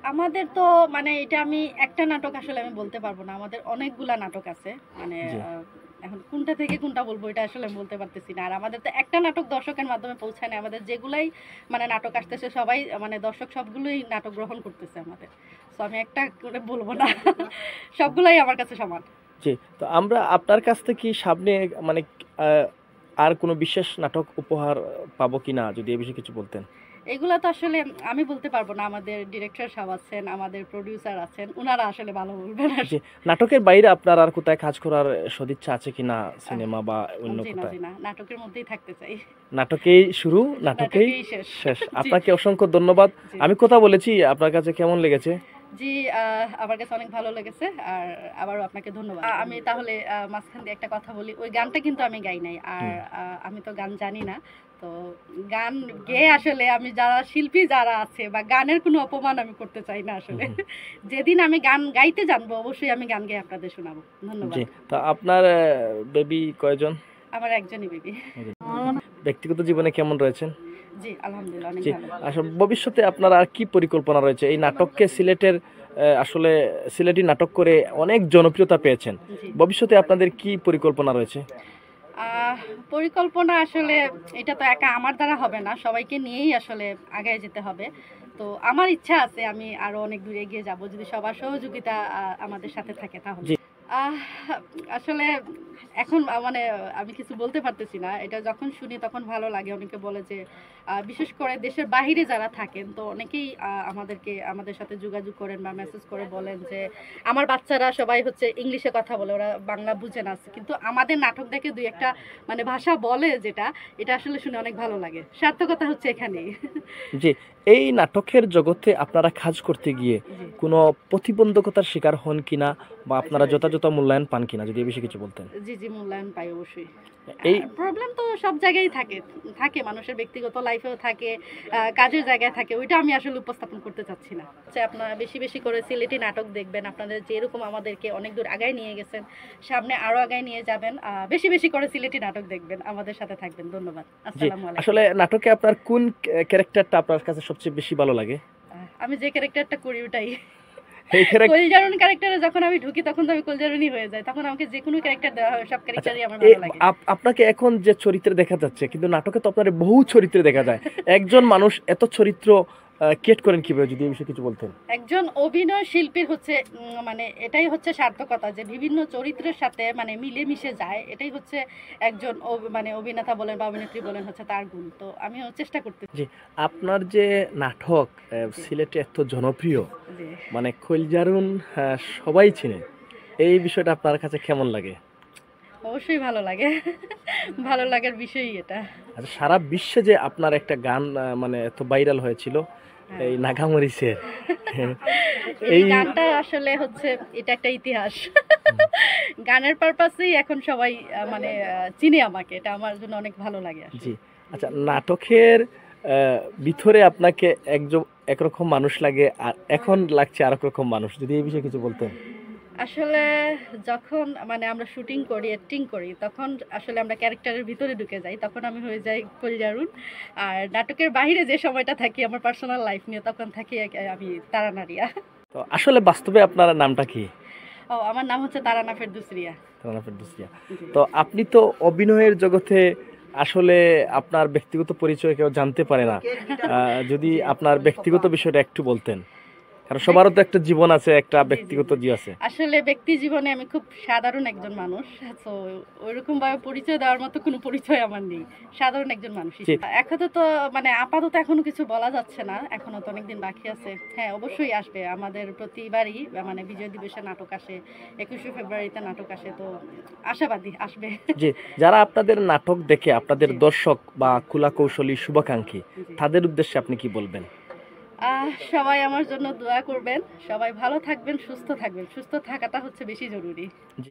আমাদের তো মানে এটা আমি একটা নাটক আসলে আমি বলতে পারবো না। আমাদের অনেকগুলা নাটক আছে। মানে জি। এখন কোনটা থেকে কোনটা বলবো এটা আসলে আমি বলতে পারতেছি না। আর আমাদের তো একটা নাটক দর্শকের মাধ্যমে পৌঁছায় না। আমাদের যেগুলাই মানে নাটক আসতেছে সবাই মানে দর্শক সবগুলোই নাটক গ্রহণ করতেছে আমাদের। সো আমি একটা করে বলবো না। সবগুলাই আমার কাছে সমান। জি। তো আমরা আপনার কাছ থেকে কি সামনে মানে আ আর কোনো বিশেষ নাটক উপহার পাবো কিনা? যদি এ বিষয়ে কিছু বলতেন। এগুলা তো আসলে আমি বলতে পারবো না। আমাদের ডিরেক্টর সাহেব আছেন, আমাদের প্রোডিউসার আছেন। উনারা আসলে ভালো বলবেন। জি, নাটকের বাইরে আপনার আর কোথায় কাজ করার সদিচ্ছা আছে কিনা? আহ সিনেমা বা অন্য জি না, কোথায়? জি না। নাটকের মধ্যেই থাকতে চাই। নাটকেই শুরু, নাটকেই নাটকেই শেষ। শেষ। জি, আপনাকে অসংখ্য ধন্যবাদ। জি। আমি কথা বলেছি, আপনার কাছে কেমন লেগেছে? জি, আমার কাছে অনেক ভালো লেগেছে। আর আবারও আপনাকে ধন্যবাদ। আমি তাহলে মাঝখান দিয়ে একটা কথা বলি। ওই গানটা কিন্তু আমি গাই নাই। আর হুম, আমি তো গান জানি না। তো গান গেয়ে আসলে আমি যারা শিল্পী যারা আছে বা গানের কোনো অপমান আমি করতে চাই না হুম, আসলে। হুম। যেদিন আমি গান গাইতে জানবো অবশ্যই আমি গান গেয়ে আপনাদের শোনাবো। ধন্যবাদ। জি, তো আপনার বেবি কয়জন? আমার একজনই বেবি। ব্যক্তিগত জীবনে কেমন রয়েছেন? জি, আলহামদুলিল্লাহ অনেক জি, ভালো। আসলে ভবিষ্যতে আপনার আর কি পরিকল্পনা রয়েছে? এই নাটককে সিলেটের আসলে সিলেটি নাটক করে অনেক জনপ্রিয়তা পেয়েছেন। জি। ভবিষ্যতে আপনাদের কি পরিকল্পনা রয়েছে? আহ পরিকল্পনা আসলে এটা তো একা আমার দ্বারা হবে না। সবাইকে নিয়েই আসলে আগায় যেতে হবে। তো আমার ইচ্ছা আছে আমি আরো অনেক দূর এগিয়ে যাব। যদি সবার সহযোগিতা আমাদের সাথে থাকে তাহলে। জি, আহ আসলে এখন মানে আমি কিছু বলতে পারতেছি না। এটা যখন শুনি তখন ভালো লাগে। অনেকে বলে যে বিশেষ করে দেশের বাহিরে যারা থাকেন তো অনেকেই আমাদের সাথে যোগাযোগ করেন বা মেসেজ করে বলেন যে আমার বাচ্চারা সবাই হচ্ছে ইংলিশে কথা বলে ওরা বাংলা বুঝে না। কিন্তু আমাদের নাটক দেখে দুই একটা মানে ভাষা বলে যেটা এটা আসলে শুনে অনেক ভালো লাগে। সার্থকতা হচ্ছে এখানেই। জি। এই নাটকের জগতে আপনারা কাজ করতে গিয়ে জি। কোনো প্রতিবন্ধকতার শিকার হন কিনা বা আপনারা যথাযথ মূল্যায়ন পান কিনা? যদি এ বিষয়ে কিছু বলতেন। জি, জি মূল্যায়ন পাই অবশ্যই। এই প্রবলেম তো সব জায়গায়ই থাকে। থাকে মানুষের ব্যক্তিগত লাইফেও থাকে, কাজের জায়গায় থাকে। ওইটা আমি আসলে উপস্থাপন করতে চাচ্ছি না। আপনারা বেশি, বেশি করে সিলেটি নাটক দেখবেন। আপনাদের যেরকম আমাদেরকে অনেক দূর আগায় নিয়ে গেছেন, সামনে আরো আগায় নিয়ে যাবেন। বেশি, বেশি করে সিলেটি নাটক দেখবেন। আমাদের সাথে থাকবেন। ধন্যবাদ। জি, আসসালামু আলাইকুম। আসলে নাটকে আপনার কোন ক্যারেক্টারটা আপনার কাছে সবচেয়ে বেশি ভালো লাগে? আমি যে ক্যারেক্টারটা করি ওটাই। এই ক্যারেক্ট কলিজারুন ক্যারেক্টারে যখন আমি ঢুকি তখন তো আমি কলিজারুনই হয়ে যাই। তখন আমাকে যেকোনো ক্যারেক্টার দেওয়া হয় সব আচ্ছা, ক্যারেক্টারই আমার এ ভালো লাগে। আপনাকে এখন যে চরিত্রে দেখা যাচ্ছে, কিন্তু নাটকে তো আপনার বহু চরিত্রে দেখা যায়। একজন মানুষ এত চরিত্র ক্রিয়েট করেন কিভাবে? যদি এই বিষয়ে কিছু বলতেন। একজন অভিনয় শিল্পীর হচ্ছে মানে এটাই হচ্ছে সার্থকতা যে বিভিন্ন চরিত্রের সাথে মানে মিলেমিশে যায়। এটাই হচ্ছে একজন মানে অভিনেতা বলেন বা অভিনেত্রী বলেন হচ্ছে তার গুণ। তো আমিও চেষ্টা করতেছি। জি, আপনার যে নাটক জি, সিলেটে এত জনপ্রিয়, জি। মানে খৈলজারুন সবাই চিনে। এই বিষয়টা আপনার কাছে কেমন লাগে? অবশ্যই ভালো লাগে। ভালো লাগার বিষয়ই এটা। আচ্ছা, সারা বিশ্বে যে আপনার একটা গান মানে এত ভাইরাল হয়েছিল, হ্যাঁ। এই নাগামরিচের এই এই গানটা আসলে হচ্ছে এটা একটা ইতিহাস। গানের পারপাসেই এখন সবাই মানে চিনে আমাকে। এটা আমার জন্য অনেক ভালো লাগে জি, আসলে। আচ্ছা, নাটকের ভিতরে আপনাকে একরকম মানুষ লাগে আর এখন লাগছে আরেক রকম মানুষ। যদি এই বিষয়ে কিছু বলতেন। আসলে যখন মানে আমরা শুটিং করি, অ্যাক্টিং করি, তখন আসলে আমরা ক্যারেক্টারের ভিতরে ঢুকে যাই। তখন আমি হয়ে যাই কলিজারুন। আর নাটকের বাহিরে যে সময়টা থাকি আমার পার্সোনাল লাইফ নিয়ে তখন থাকি আমি তারানারিয়া। তো আসলে বাস্তবে আপনার নামটা কি? ও আমার নাম হচ্ছে তারানা ফেরদৌস রিয়া। রানা ফেরদৌসিয়া। জি। তো আপনি তো অভিনয়ের জগতে আসলে আপনার ব্যক্তিগত পরিচয় কেউ জানতে পারে না। যদি জি। আপনার ব্যক্তিগত বিষয়টা একটু বলতেন। কারণ ব্যক্তি সবারও তো একটা জীবন আছে, একটা জি, জি, ব্যক্তিগত জি। আছে। আসলে ব্যক্তি জীবনে আমি খুব সাধারণ একজন মানুষ। তো ওইরকমভাবে পরিচয় দেওয়ার মতো কোনো পরিচয় আমার নেই। সাধারণ একজন মানুষই। জি, এখনো তো মানে আপাতত এখনো কিছু বলা যাচ্ছে না। এখনো তো অনেকদিন বাকি আছে। হ্যাঁ, অবশ্যই আসবে। আমাদের প্রতিবারই মানে বিজয় দিবসে নাটক আসে। ২১শে ফেব্রুয়ারিতে নাটক আসে। তো আশাবাদী আসবে। জি, যারা আপনাদের নাটক দেখে আপনাদের জি, দর্শক বা কুলা কৌশলী শুভাকাঙ্ক্ষী, জি। তাদের উদ্দেশ্যে আপনি কি বলবেন? সবাই আমার জন্য দোয়া করবেন। সবাই ভালো থাকবেন, সুস্থ থাকবেন। সুস্থ থাকাটা হচ্ছে বেশি জরুরি। জি।